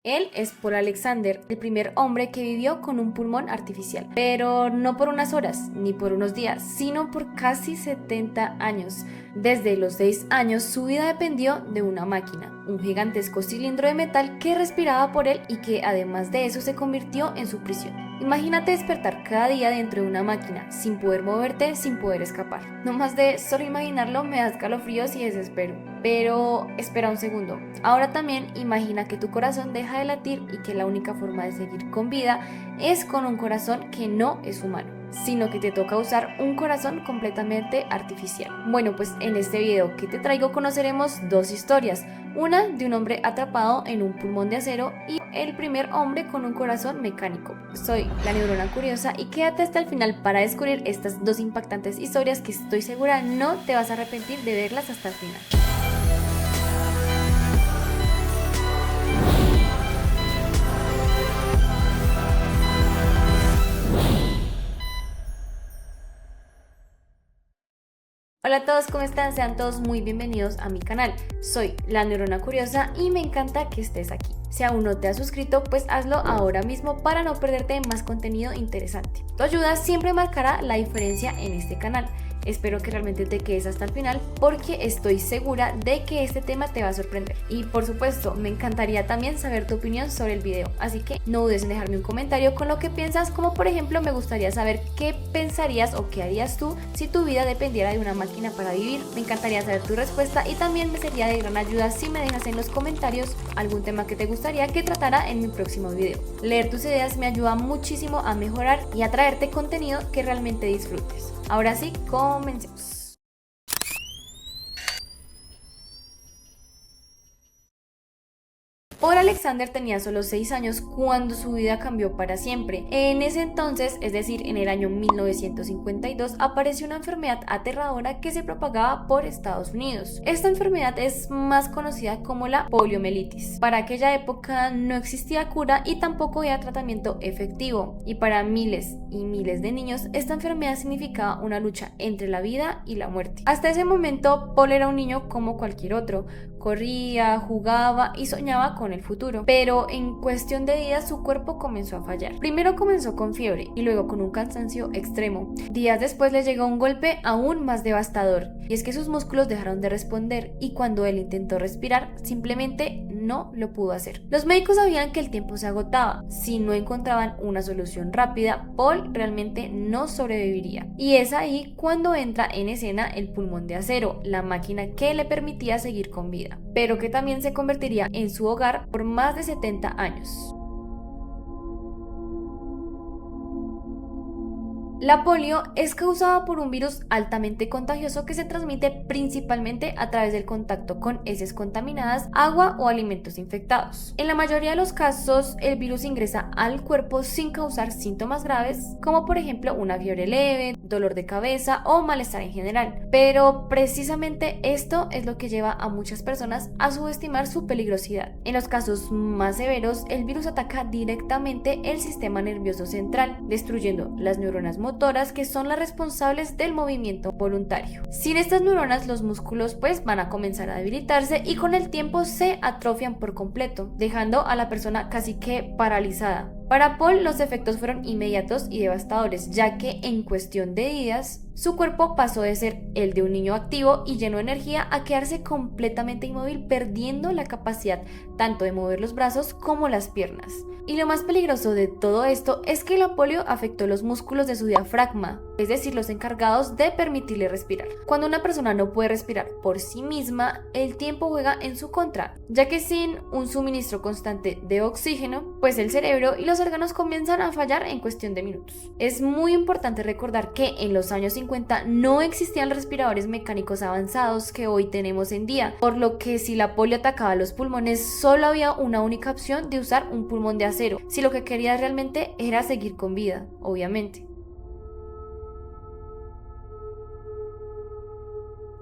Él es Paul Alexander, el primer hombre que vivió con un pulmón artificial, pero no por unas horas ni por unos días, sino por casi 70 años. Desde los 6 años su vida dependió de una máquina, un gigantesco cilindro de metal que respiraba por él y que además de eso se convirtió en su prisión. Imagínate despertar cada día dentro de una máquina, sin poder moverte, sin poder escapar. No más de solo imaginarlo me da escalofríos y desespero. Pero espera un segundo. Ahora también imagina que tu corazón deja de latir y que la única forma de seguir con vida es con un corazón que no es humano, sino que te toca usar un corazón completamente artificial. Bueno, pues en este video que te traigo conoceremos dos historias, una de un hombre atrapado en un pulmón de acero y el primer hombre con un corazón mecánico. Soy la neurona curiosa y quédate hasta el final para descubrir estas dos impactantes historias que estoy segura no te vas a arrepentir de verlas hasta el final. Hola a todos, ¿cómo están? Sean todos muy bienvenidos a mi canal. Soy la neurona curiosa y me encanta que estés aquí. Si aún no te has suscrito, pues hazlo ahora mismo para no perderte más contenido interesante. Tu ayuda siempre marcará la diferencia en este canal. Espero que realmente te quedes hasta el final porque estoy segura de que este tema te va a sorprender. Y por supuesto, me encantaría también saber tu opinión sobre el video, así que no dudes en dejarme un comentario con lo que piensas, como por ejemplo me gustaría saber qué pensarías o qué harías tú si tu vida dependiera de una máquina para vivir. Me encantaría saber tu respuesta y también me sería de gran ayuda si me dejas en los comentarios algún tema que te gustaría que tratara en mi próximo video. Leer tus ideas me ayuda muchísimo a mejorar y a traerte contenido que realmente disfrutes. Ahora sí, comencemos. Paul Alexander tenía solo 6 años cuando su vida cambió para siempre. En ese entonces, es decir, en el año 1952, apareció una enfermedad aterradora que se propagaba por Estados Unidos. Esta enfermedad es más conocida como la poliomielitis. Para aquella época no existía cura y tampoco había tratamiento efectivo. Y para miles y miles de niños, esta enfermedad significaba una lucha entre la vida y la muerte. Hasta ese momento, Paul era un niño como cualquier otro. Corría, jugaba y soñaba con el futuro, pero en cuestión de días su cuerpo comenzó a fallar. Primero comenzó con fiebre y luego con un cansancio extremo. Días después le llegó un golpe aún más devastador, y es que sus músculos dejaron de responder y cuando él intentó respirar simplemente no lo pudo hacer. Los médicos sabían que el tiempo se agotaba. Si no encontraban una solución rápida, Paul realmente no sobreviviría. Y es ahí cuando entra en escena el pulmón de acero, la máquina que le permitía seguir con vida, pero que también se convertiría en su hogar por más de 70 años. La polio es causada por un virus altamente contagioso que se transmite principalmente a través del contacto con heces contaminadas, agua o alimentos infectados. En la mayoría de los casos, el virus ingresa al cuerpo sin causar síntomas graves, como por ejemplo una fiebre leve, dolor de cabeza o malestar en general. Pero precisamente esto es lo que lleva a muchas personas a subestimar su peligrosidad. En los casos más severos, el virus ataca directamente el sistema nervioso central, destruyendo las neuronas motoras que son las responsables del movimiento voluntario. Sin estas neuronas los músculos pues van a comenzar a debilitarse y con el tiempo se atrofian por completo, dejando a la persona casi que paralizada. Para Paul los efectos fueron inmediatos y devastadores, ya que en cuestión de días su cuerpo pasó de ser el de un niño activo y lleno de energía a quedarse completamente inmóvil, perdiendo la capacidad tanto de mover los brazos como las piernas. Y lo más peligroso de todo esto es que la polio afectó los músculos de su diafragma, es decir, los encargados de permitirle respirar. Cuando una persona no puede respirar por sí misma, el tiempo juega en su contra, ya que sin un suministro constante de oxígeno, pues el cerebro y los órganos comienzan a fallar en cuestión de minutos. Es muy importante recordar que en los años 50 no existían respiradores mecánicos avanzados que hoy tenemos en día, por lo que si la polio atacaba los pulmones, solo había una única opción de usar un pulmón de acero, si lo que querías realmente era seguir con vida, obviamente.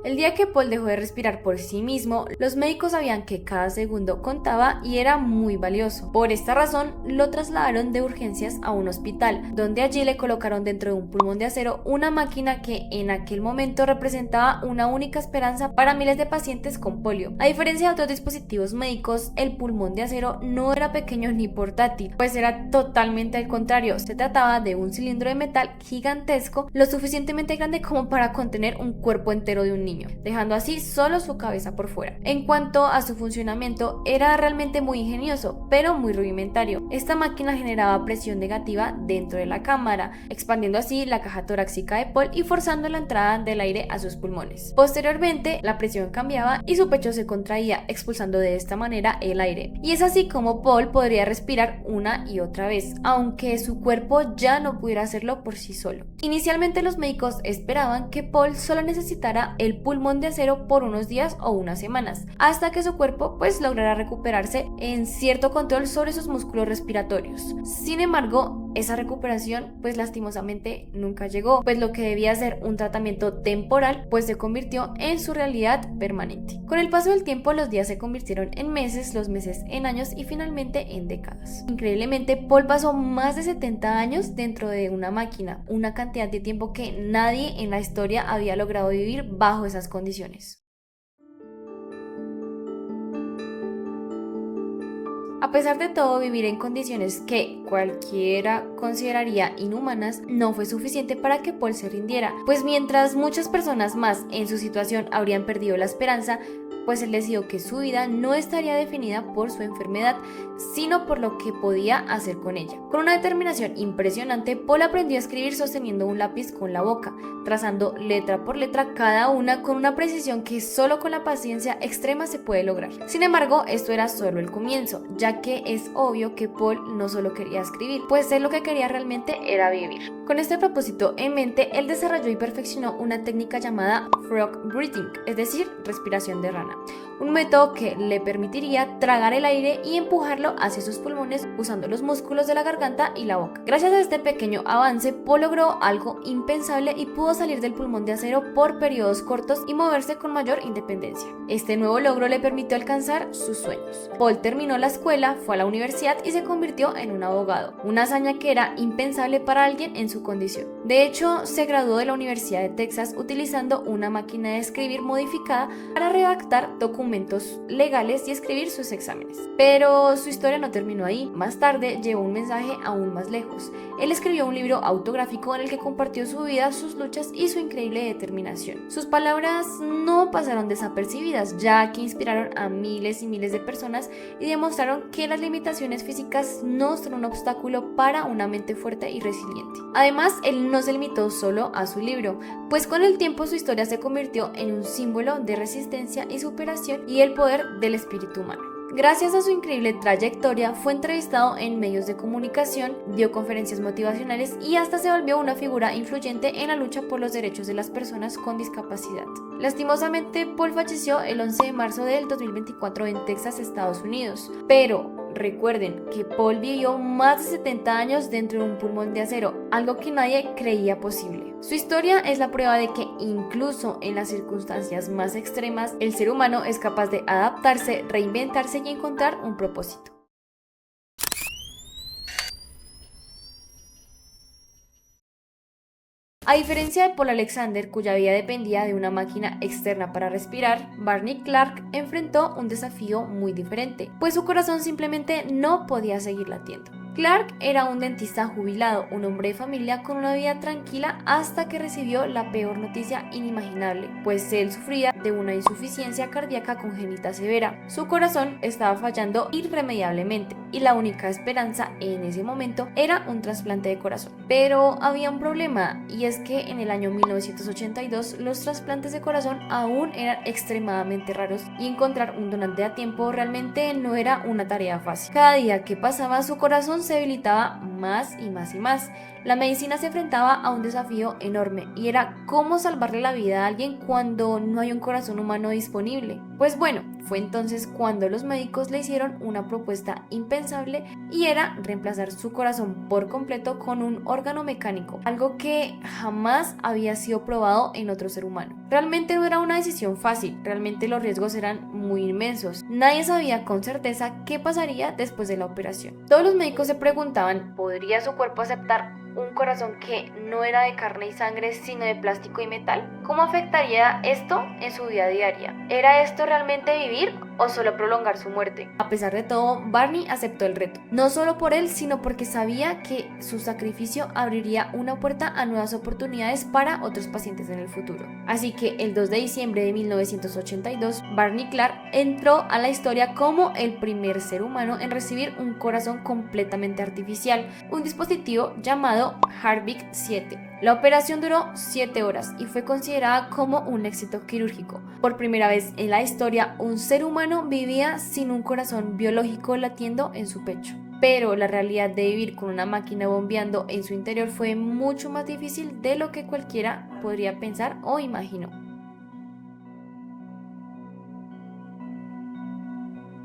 El día que Paul dejó de respirar por sí mismo, los médicos sabían que cada segundo contaba y era muy valioso. Por esta razón, lo trasladaron de urgencias a un hospital, donde allí le colocaron dentro de un pulmón de acero una máquina que en aquel momento representaba una única esperanza para miles de pacientes con polio. A diferencia de otros dispositivos médicos, el pulmón de acero no era pequeño ni portátil, pues era totalmente al contrario. Se trataba de un cilindro de metal gigantesco, lo suficientemente grande como para contener un cuerpo entero de un niño, dejando así solo su cabeza por fuera. En cuanto a su funcionamiento, era realmente muy ingenioso, pero muy rudimentario. Esta máquina generaba presión negativa dentro de la cámara, expandiendo así la caja torácica de Paul y forzando la entrada del aire a sus pulmones. Posteriormente, la presión cambiaba y su pecho se contraía, expulsando de esta manera el aire. Y es así como Paul podría respirar una y otra vez, aunque su cuerpo ya no pudiera hacerlo por sí solo. Inicialmente los médicos esperaban que Paul solo necesitara el pulmón de acero por unos días o unas semanas, hasta que su cuerpo lograra recuperarse en cierto control sobre sus músculos respiratorios. Sin embargo, esa recuperación lastimosamente nunca llegó, pues lo que debía ser un tratamiento temporal se convirtió en su realidad permanente. Con el paso del tiempo, los días se convirtieron en meses, los meses en años y finalmente en décadas. Increíblemente, Paul pasó más de 70 años dentro de una máquina, una cantidad de tiempo que nadie en la historia había logrado vivir bajo esas condiciones. A pesar de todo, vivir en condiciones que cualquiera consideraría inhumanas no fue suficiente para que Paul se rindiera, pues mientras muchas personas más en su situación habrían perdido la esperanza, él decidió que su vida no estaría definida por su enfermedad, sino por lo que podía hacer con ella. Con una determinación impresionante, Paul aprendió a escribir sosteniendo un lápiz con la boca, trazando letra por letra cada una con una precisión que solo con la paciencia extrema se puede lograr. Sin embargo, esto era solo el comienzo, ya que es obvio que Paul no solo quería escribir, pues él lo que quería realmente era vivir. Con este propósito en mente, él desarrolló y perfeccionó una técnica llamada frog breathing, es decir, respiración de rana. Un método que le permitiría tragar el aire y empujarlo hacia sus pulmones usando los músculos de la garganta y la boca. Gracias a este pequeño avance, Paul logró algo impensable y pudo salir del pulmón de acero por periodos cortos y moverse con mayor independencia. Este nuevo logro le permitió alcanzar sus sueños. Paul terminó la escuela, fue a la universidad y se convirtió en un abogado, una hazaña que era impensable para alguien en su condición. De hecho, se graduó de la Universidad de Texas utilizando una máquina de escribir modificada para redactar documentos legales y escribir sus exámenes. Pero su historia no terminó ahí. Más tarde llevó un mensaje aún más lejos. Él escribió un libro autográfico en el que compartió su vida, sus luchas y su increíble determinación. Sus palabras no pasaron desapercibidas, ya que inspiraron a miles y miles de personas y demostraron que las limitaciones físicas no son un obstáculo para una mente fuerte y resiliente. Además, él no se limitó solo a su libro, pues con el tiempo su historia se convirtió en un símbolo de resistencia y superación y el poder del espíritu humano. Gracias a su increíble trayectoria, fue entrevistado en medios de comunicación, dio conferencias motivacionales y hasta se volvió una figura influyente en la lucha por los derechos de las personas con discapacidad. Lastimosamente, Paul falleció el 11 de marzo del 2024 en Texas, Estados Unidos, pero recuerden que Paul vivió más de 70 años dentro de un pulmón de acero, algo que nadie creía posible. Su historia es la prueba de que incluso en las circunstancias más extremas, el ser humano es capaz de adaptarse, reinventarse y encontrar un propósito. A diferencia de Paul Alexander, cuya vida dependía de una máquina externa para respirar, Barney Clark enfrentó un desafío muy diferente, pues su corazón simplemente no podía seguir latiendo. Clark era un dentista jubilado, un hombre de familia con una vida tranquila hasta que recibió la peor noticia inimaginable, pues él sufría de una insuficiencia cardíaca congénita severa. Su corazón estaba fallando irremediablemente y la única esperanza en ese momento era un trasplante de corazón. Pero había un problema, y es que en el año 1982 los trasplantes de corazón aún eran extremadamente raros y encontrar un donante a tiempo realmente no era una tarea fácil. Cada día que pasaba su corazón se debilitaba más y más y más. La medicina se enfrentaba a un desafío enorme y era cómo salvarle la vida a alguien cuando no hay un corazón humano disponible. Pues bueno, fue entonces cuando los médicos le hicieron una propuesta impensable y era reemplazar su corazón por completo con un órgano mecánico, algo que jamás había sido probado en otro ser humano. Realmente no era una decisión fácil, realmente los riesgos eran muy inmensos. Nadie sabía con certeza qué pasaría después de la operación. Todos los médicos se preguntaban, ¿podría su cuerpo aceptar un corazón que no era de carne y sangre sino de plástico y metal? ¿Cómo afectaría esto en su vida diaria? ¿Era esto realmente vivir o solo prolongar su muerte? A pesar de todo, Barney aceptó el reto, no solo por él, sino porque sabía que su sacrificio abriría una puerta a nuevas oportunidades para otros pacientes en el futuro. Así que el 2 de diciembre de 1982, Barney Clark entró a la historia como el primer ser humano en recibir un corazón completamente artificial, un dispositivo llamado Harbig 7. La operación duró 7 horas y fue considerada como un éxito quirúrgico. Por primera vez en la historia, un ser humano vivía sin un corazón biológico latiendo en su pecho. Pero la realidad de vivir con una máquina bombeando en su interior fue mucho más difícil de lo que cualquiera podría pensar o imaginó.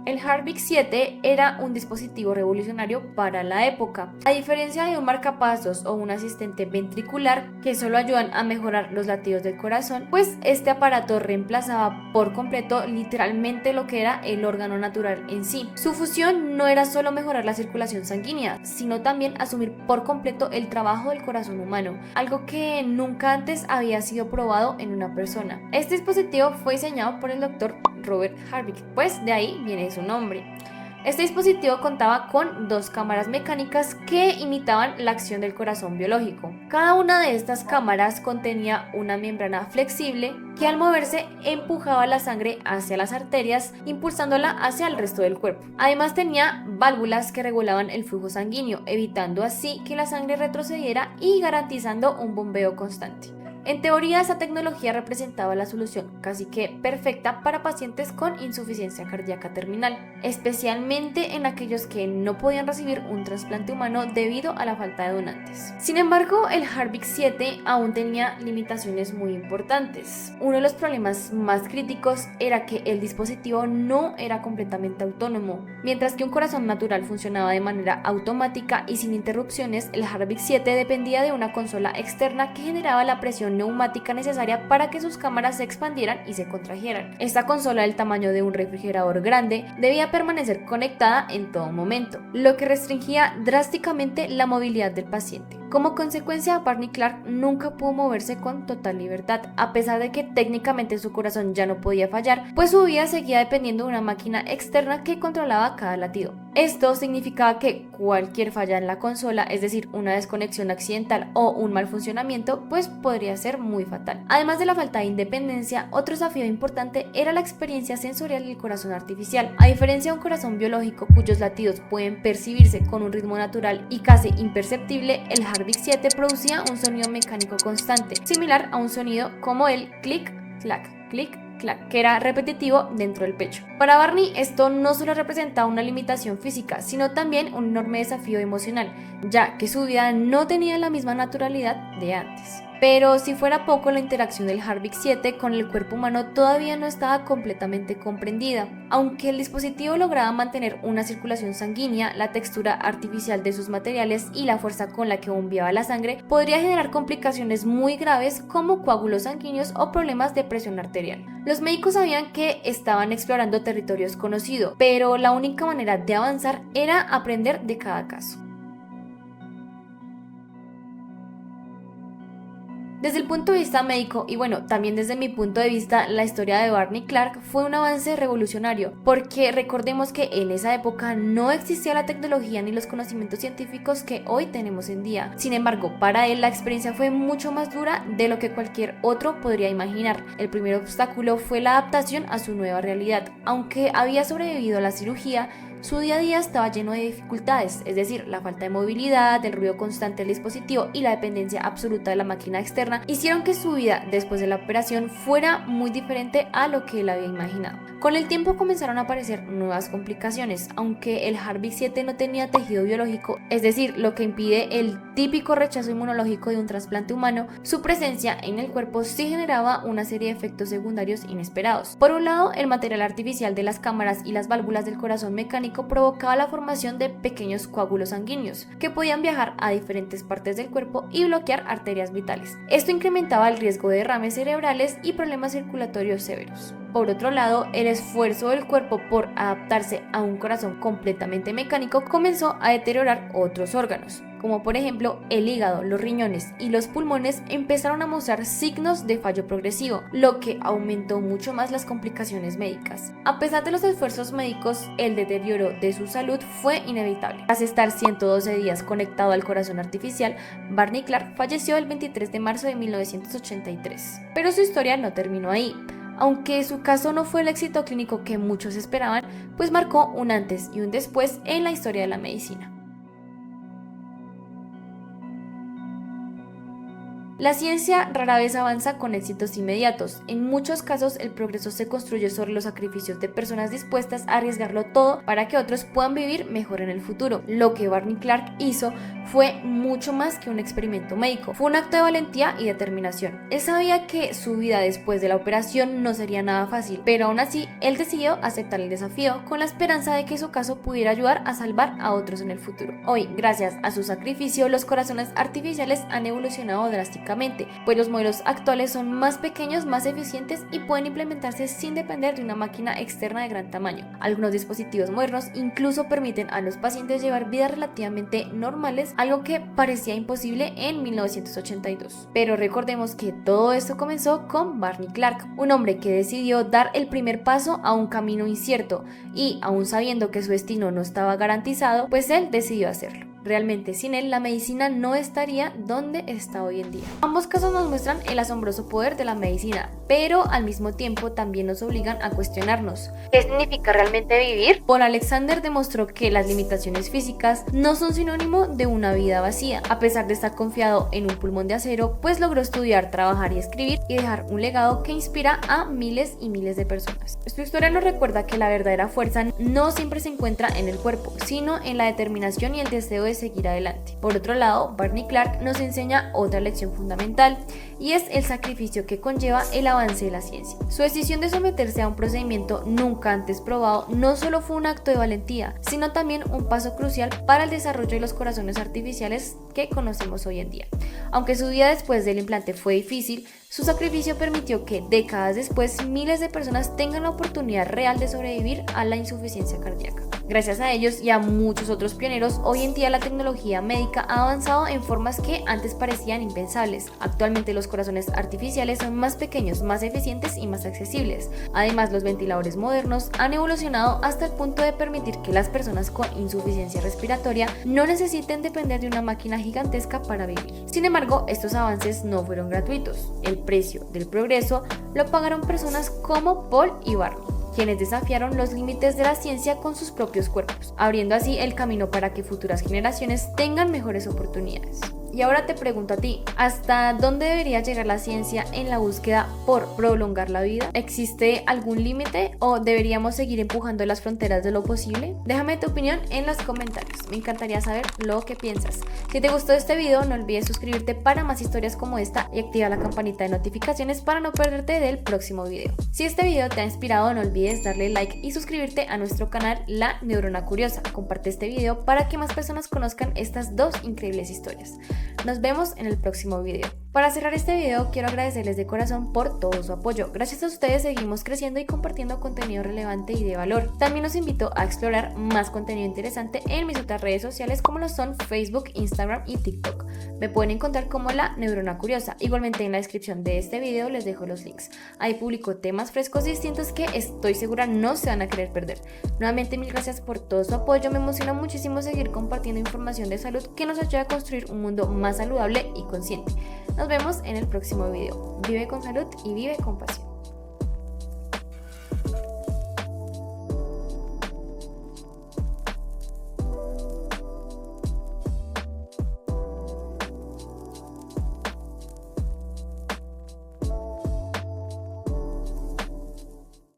El Harbig 7 era un dispositivo revolucionario para la época. A diferencia de un marcapasos o un asistente ventricular que solo ayudan a mejorar los latidos del corazón, pues este aparato reemplazaba por completo literalmente lo que era el órgano natural en sí. Su función no era solo mejorar la circulación sanguínea, sino también asumir por completo el trabajo del corazón humano, algo que nunca antes había sido probado en una persona. Este dispositivo fue diseñado por el doctor Robert Harbig, pues de ahí viene su nombre. Este dispositivo contaba con 2 cámaras mecánicas que imitaban la acción del corazón biológico. Cada una de estas cámaras contenía una membrana flexible que al moverse empujaba la sangre hacia las arterias, impulsándola hacia el resto del cuerpo. Además tenía válvulas que regulaban el flujo sanguíneo, evitando así que la sangre retrocediera y garantizando un bombeo constante. En teoría, esa tecnología representaba la solución casi que perfecta para pacientes con insuficiencia cardíaca terminal, especialmente en aquellos que no podían recibir un trasplante humano debido a la falta de donantes. Sin embargo, el Harbig 7 aún tenía limitaciones muy importantes. Uno de los problemas más críticos era que el dispositivo no era completamente autónomo. Mientras que un corazón natural funcionaba de manera automática y sin interrupciones, el Harbig 7 dependía de una consola externa que generaba la presión neumática necesaria para que sus cámaras se expandieran y se contrajeran. Esta consola del tamaño de un refrigerador grande debía permanecer conectada en todo momento, lo que restringía drásticamente la movilidad del paciente. Como consecuencia, Barney Clark nunca pudo moverse con total libertad, a pesar de que técnicamente su corazón ya no podía fallar, pues su vida seguía dependiendo de una máquina externa que controlaba cada latido. Esto significaba que cualquier falla en la consola, es decir, una desconexión accidental o un mal funcionamiento, pues podría ser muy fatal. Además de la falta de independencia, otro desafío importante era la experiencia sensorial del corazón artificial. A diferencia de un corazón biológico cuyos latidos pueden percibirse con un ritmo natural y casi imperceptible, el Harbig 7 producía un sonido mecánico constante, similar a un sonido como el clic-clac, clic-clac, que era repetitivo dentro del pecho. Para Barney, esto no solo representaba una limitación física, sino también un enorme desafío emocional, ya que su vida no tenía la misma naturalidad de antes. Pero si fuera poco, la interacción del Harbig 7 con el cuerpo humano todavía no estaba completamente comprendida. Aunque el dispositivo lograba mantener una circulación sanguínea, la textura artificial de sus materiales y la fuerza con la que bombeaba la sangre podría generar complicaciones muy graves como coágulos sanguíneos o problemas de presión arterial. Los médicos sabían que estaban explorando territorio desconocido, pero la única manera de avanzar era aprender de cada caso. Desde el punto de vista médico y bueno, también desde mi punto de vista, la historia de Barney Clark fue un avance revolucionario, porque recordemos que en esa época no existía la tecnología ni los conocimientos científicos que hoy tenemos en día. Sin embargo, para él la experiencia fue mucho más dura de lo que cualquier otro podría imaginar. El primer obstáculo fue la adaptación a su nueva realidad. Aunque había sobrevivido a la cirugía, Su día a día estaba lleno de dificultades, es decir, la falta de movilidad, el ruido constante del dispositivo y la dependencia absoluta de la máquina externa hicieron que su vida después de la operación fuera muy diferente a lo que él había imaginado. Con el tiempo comenzaron a aparecer nuevas complicaciones, aunque el HARVIC-7 no tenía tejido biológico, es decir, lo que impide el típico rechazo inmunológico de un trasplante humano, su presencia en el cuerpo sí generaba una serie de efectos secundarios inesperados. Por un lado, el material artificial de las cámaras y las válvulas del corazón mecánico provocaba la formación de pequeños coágulos sanguíneos que podían viajar a diferentes partes del cuerpo y bloquear arterias vitales. Esto incrementaba el riesgo de derrames cerebrales y problemas circulatorios severos. Por otro lado, el esfuerzo del cuerpo por adaptarse a un corazón completamente mecánico comenzó a deteriorar otros órganos, como por ejemplo el hígado, los riñones y los pulmones empezaron a mostrar signos de fallo progresivo, lo que aumentó mucho más las complicaciones médicas. A pesar de los esfuerzos médicos, el deterioro de su salud fue inevitable. Tras estar 112 días conectado al corazón artificial, Barney Clark falleció el 23 de marzo de 1983. Pero su historia no terminó ahí. Aunque su caso no fue el éxito clínico que muchos esperaban, pues marcó un antes y un después en la historia de la medicina. La ciencia rara vez avanza con éxitos inmediatos. En muchos casos el progreso se construye sobre los sacrificios de personas dispuestas a arriesgarlo todo para que otros puedan vivir mejor en el futuro. Lo que Barney Clark hizo fue mucho más que un experimento médico. Fue un acto de valentía y determinación. Él sabía que su vida después de la operación no sería nada fácil, pero aún así él decidió aceptar el desafío con la esperanza de que su caso pudiera ayudar a salvar a otros en el futuro. Hoy, gracias a su sacrificio, los corazones artificiales han evolucionado drásticamente, pues los modelos actuales son más pequeños, más eficientes y pueden implementarse sin depender de una máquina externa de gran tamaño. Algunos dispositivos modernos incluso permiten a los pacientes llevar vidas relativamente normales, algo que parecía imposible en 1982. Pero recordemos que todo esto comenzó con Barney Clark, un hombre que decidió dar el primer paso a un camino incierto y, aún sabiendo que su destino no estaba garantizado, pues él decidió hacerlo. Realmente sin él la medicina no estaría donde está hoy en día. Ambos casos nos muestran el asombroso poder de la medicina, pero al mismo tiempo también nos obligan a cuestionarnos ¿qué significa realmente vivir? Paul Alexander demostró que las limitaciones físicas no son sinónimo de una vida vacía. A pesar de estar confiado en un pulmón de acero, pues logró estudiar, trabajar y escribir y dejar un legado que inspira a miles y miles de personas. Su historia nos recuerda que la verdadera fuerza no siempre se encuentra en el cuerpo, sino en la determinación y el deseo de seguir adelante. Por otro lado, Barney Clark nos enseña otra lección fundamental y es el sacrificio que conlleva el avance de la ciencia. Su decisión de someterse a un procedimiento nunca antes probado no solo fue un acto de valentía, sino también un paso crucial para el desarrollo de los corazones artificiales que conocemos hoy en día. Aunque su vida después del implante fue difícil, su sacrificio permitió que décadas después miles de personas tengan la oportunidad real de sobrevivir a la insuficiencia cardíaca. Gracias a ellos y a muchos otros pioneros, hoy en día la tecnología médica ha avanzado en formas que antes parecían impensables. Actualmente los corazones artificiales son más pequeños, más eficientes y más accesibles. Además, los ventiladores modernos han evolucionado hasta el punto de permitir que las personas con insuficiencia respiratoria no necesiten depender de una máquina gigantesca para vivir. Sin embargo, estos avances no fueron gratuitos. El precio del progreso lo pagaron personas como Paul y Barney, quienes desafiaron los límites de la ciencia con sus propios cuerpos, abriendo así el camino para que futuras generaciones tengan mejores oportunidades. Y ahora te pregunto a ti, ¿hasta dónde debería llegar la ciencia en la búsqueda por prolongar la vida? ¿Existe algún límite o deberíamos seguir empujando las fronteras de lo posible? Déjame tu opinión en los comentarios, me encantaría saber lo que piensas. Si te gustó este video, no olvides suscribirte para más historias como esta y activa la campanita de notificaciones para no perderte del próximo video. Si este video te ha inspirado, no olvides darle like y suscribirte a nuestro canal La Neurona Curiosa. Comparte este video para que más personas conozcan estas dos increíbles historias. Nos vemos en el próximo video. Para cerrar este video, quiero agradecerles de corazón por todo su apoyo. Gracias a ustedes seguimos creciendo y compartiendo contenido relevante y de valor. También los invito a explorar más contenido interesante en mis otras redes sociales como lo son Facebook, Instagram y TikTok. Me pueden encontrar como La Neurona Curiosa. Igualmente en la descripción de este video les dejo los links. Ahí publico temas frescos y distintos que estoy segura no se van a querer perder. Nuevamente mil gracias por todo su apoyo. Me emociona muchísimo seguir compartiendo información de salud que nos ayuda a construir un mundo más saludable y consciente. Nos vemos en el próximo video. Vive con salud y vive con pasión.